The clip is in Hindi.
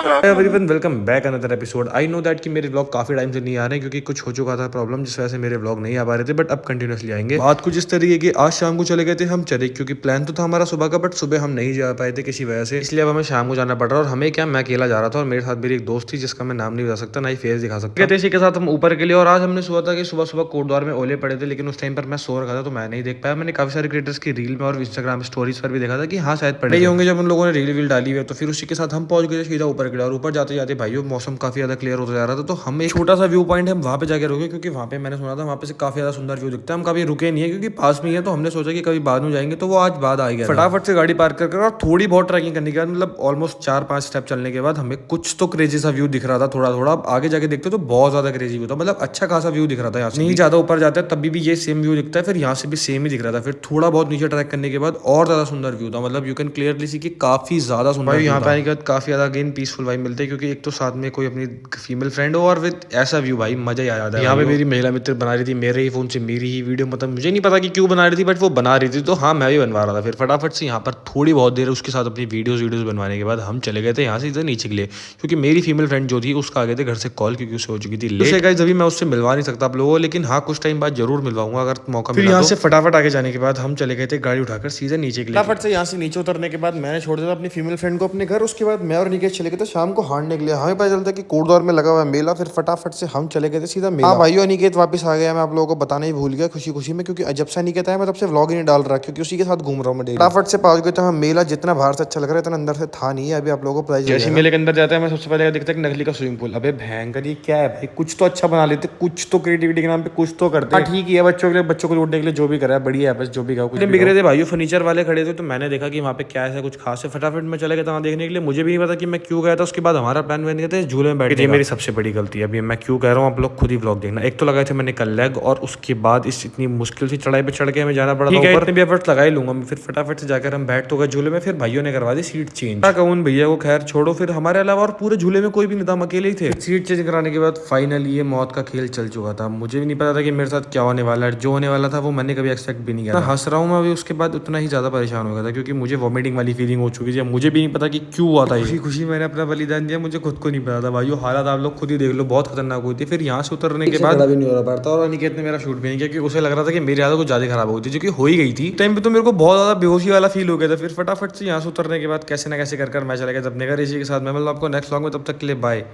Everyone welcome back another episode. I know that कि मेरे व्लॉग काफी टाइम से नहीं आ रहे हैं क्योंकि कुछ हो चुका था प्रॉब्लम, जिस वजह से मेरे व्लॉग नहीं आ पा रहे थे, बट अब कंटिन्यूसली आएंगे। बात कुछ इस तरीके की, आज शाम को चले गए थे हम चरे, क्योंकि प्लान तो था हमारा सुबह का, बट सुबह हम नहीं जा पाए थे किसी वजह से, इसलिए अब हमें शाम को जाना पड़ रहा है। और हमें क्या, मैं अकेला जा रहा था और मेरे साथ मेरी एक दोस्त थी जिसका मैं नाम नहीं बता सकता, ना ही फेस दिखा सकता। इसी के साथ हम ऊपर के लिए, और आज हमने सुबह था कि सुबह सुबह कोटद्वार में ओले पड़े थे, लेकिन उस टाइम पर मैं सो रखा था तो मैं नहीं देख पाया। मैंने काफी सारे क्रिएटर्स की रील में और इंस्टाग्राम स्टोरीज पर भी देखा था कि हाँ शायद पड़े ही होंगे जब उन लोगों ने रील वील डाली हुई, तो फिर उसी के साथ हम पहुंच गए सीधा ऊपर के लिए। और ऊपर जाते जाते भाइयों मौसम काफी ज्यादा क्लियर होता जा रहा था, तो हम एक छोटा सा व्यू पॉइंट है वहाँ पे जाके रुके, क्योंकि वहाँ पे मैंने सुना था वहाँ पे से काफी ज्यादा सुंदर व्यू दिखता है। हम कभी रुके नहीं है क्योंकि पास में ही है, तो हमने सोचा कि कभी बाद में जाएंगे, तो वो आज बाद आ गया। फटाफट से गाड़ी पार्क कर और थोड़ी बहुत ट्रैकिंग करने के बाद, मतलब ऑलमोस्ट 4-5 स्टेप चलने के बाद हमें कुछ तो क्रेजी सा व्यू दिख रहा था। थोड़ा थोड़ा आगे जाके देखते तो बहुत ज्यादा क्रेजी व्यू था, मतलब अच्छा खासा व्यू दिख रहा था। यहाँ नहीं ज्यादा ऊपर जाता है तभी भी ये सेम व्यू दिखता है, फिर यहाँ से भी सेम ही दिख रहा था। फिर थोड़ा बहुत नीचे ट्रैक करने के बाद और ज्यादा सुंदर व्यू था, मतलब यू कैन क्लियरली सी कि काफी ज्यादा सुंदर। यहाँ पे आने के बाद काफी ज्यादा अगेन पीसफुल वाइब मिलते हैं, क्योंकि एक तो साथ में कोई अपनी फीमेल फ्रेंड हो और विद ऐसा व्यू, भाई मजा ही आ जाता है। यहाँ पे मेरी महिला मित्र बना रही थी मेरे ही फोन से मेरी ही वीडियो, मतलब मुझे नहीं पता कि क्यों बना रही थी, बट वो बना रही थी, तो हाँ मैं भी बनवा रहा था। फिर फटाफट से यहाँ पर थोड़ी बहुत देर उसके साथ अपनी वीडियोस बनवाने के बाद हम चले गए थे यहाँ से इधर नीचे के लिए, क्योंकि मेरी फीमेल फ्रेंड जो थी उसका आ गए थे घर से कॉल, क्योंकि उसे हो चुकी थी लेट। गाइस अभी मैं उससे मिलवा नहीं सकता आप लोगों को, लेकिन हाँ कुछ टाइम बाद जरूर मिलवाऊंगा अगर मौका मिला। यहाँ से फटाफट आगे जाने के बाद हम चले गए थे गाड़ी उठाकर सीधे नीचे के लिए। फटाफट से यहाँ से नीचे उतरने के बाद मैंने छोड़ दिया अपनी फीमेल फ्रेंड को अपने घर। उसके बाद मैं और निकेश चले गए थे शाम को हारने के लिए। हमें पता चलता कि कोटद्वार में लगा हुआ मेला, फिर फटाफट से हम चले गए थे सीधा मेला। हाँ भाइयों, अनिकेत वापस आ गया, मैं आप लोगों को बताना ही भूल गया खुशी खुशी में, क्योंकि जब से अनिकेत आया मैं तब से व्लॉग ही नहीं डाल रहा, क्योंकि उसी के साथ घूम रहा हूँ मैं। फटाफट से पहुंच गए थे हम मेला। जितना बाहर से अच्छा लग रहा है इतना अंदर से था नहीं है। अभी आप लोगों को प्राइस जैसे मेले के अंदर जाता है मैं सबसे पहले देखता है नकली का स्विमिंग पूल। अबे भयंकर, ये क्या है भाई, कुछ तो अच्छा बना लेते, कुछ तो क्रिएटिविटी के नाम पे कुछ तो करते हैं। ठीक है बच्चों के लिए, बच्चों को लूटने के लिए जो भी करा है बढ़िया है, बस जो भी खाओ। कुछ बिक रहे थे भाइयों, फर्नीचर वाले खड़े थे, तो मैंने देखा कि वहाँ पे क्या ऐसा कुछ खास है। फटाफट में चले गया था वहाँ देखने के लिए। मुझे भी नहीं पता कि मैं क्यों गया था। उसके बाद हमारा प्लान बन गया था झूले में बैठ। ये मेरी सबसे बड़ी गलती है। अभी मैं क्यों कह रहा हूँ आप लोग खुद ही व्लॉग देखना। एक तो लगाए थे मैंने कल लेग, और उसके बाद इस इतनी मुश्किल से चढ़ाई पे चढ़ के हमें जाना पड़ा। इतने भी एफर्ट्स लगा ही लूंगा मैं। फिर फटाफट से जाकर हम बैठ तो गए झूले में। फिर भाइयों ने करवा दी सीट चेंज। कहूँ भैया को खैर छोड़ो, फिर हमारे अलावा और पूरे झूले में कोई भी नहीं था, हम अकेले ही थे। सीट चेंज कराने के बाद फाइनली ये मौत का खेल चल चुका था। मुझे भी नहीं पता था कि मेरे साथ क्या होने वाला है। जो होने वाला था वो मैंने कभी एक्सपेक्ट भी नहीं किया था। हंस रहा हूँ मैं अभी, उसके बाद उतना ही ज्यादा परेशान हो गया था, क्योंकि मुझे वॉमिटिंग वाली फीलिंग हो चुकी थी। मुझे भी नहीं पता कि क्यों हुआ था। खुशी खुशी मैंने अपना बलिदान दिया, मुझे खुद को नहीं पता था। भाइयों हालात आप लोग खुद ही देख लो, बहुत खतरनाक हुई थी। फिर यहाँ से उतरने के बाद भी नहीं हो रहा था, और अनिकेत ने मेरा शूट भी नहीं किया, क्योंकि उसे लग रहा था कि मेरी आदत कुछ ज्यादा खराब हो गई थी, जो कि हो ही गई थी। टाइम पे तो मेरे को बहुत ज्यादा बेहोशी वाला फील हो गया था। फिर फटाफट से यहाँ से उतरने के बाद कैसे ना कैसे कर मैं चला गया अपने घर। इसी के साथ मैं मतलब आपको नेक्स्ट व्लॉग में, तब तक के लिए बाय।